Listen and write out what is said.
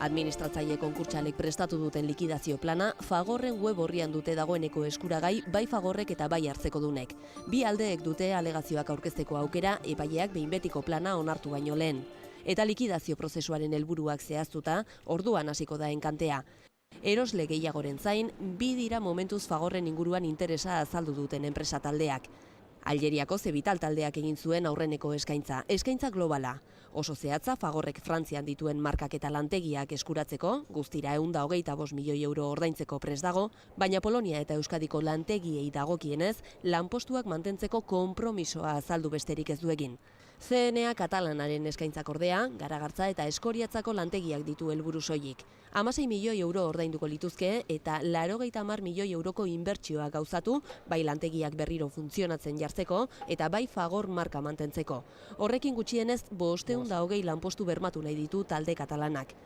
Administratzaile konkurtsalek prestatu duten likidazio plana Fagorren web orrian dute dagoeneko eskuragai bai Fagorrek eta bai hartzekodunek. Bi aldeek dute alegazioak aurkezteko aukera epaileak behin betiko plana onartu baino lehen. Eta likidazio prozesuaren helburuak zehaztuta, orduan hasiko da enkantea. Erosle gehiagoren zain, bi dira momentuz Fagorren inguruan interesa azaldu duten enpresa taldeak. Algeriako Zebital taldeak egin zuen aurreneko eskaintza globala. Oso zehatza Fagorrek Frantzian dituen markak eta lantegiak eskuratzeko, guztira 125 milioi euro ordaintzeko prest dago, baina Polonia eta Euskadiko lantegiei dagokienez, lanpostuak mantentzeko konpromisoa azaldu besterik ez du egin. CNA Katalanaren eskaintzak ordea, Garagartza eta Eskoriatzako lantegiak ditu helburu soilik. 16 milioi euro ordainduko lituzke eta 80 milioi euroko inbertsioa gauzatu, bai lantegiak berriro funtzionatzen jartzeko eta bai Fagor marka mantentzeko. Horrekin gutxienez 520 lanpostu bermatu nahi ditu talde katalanak.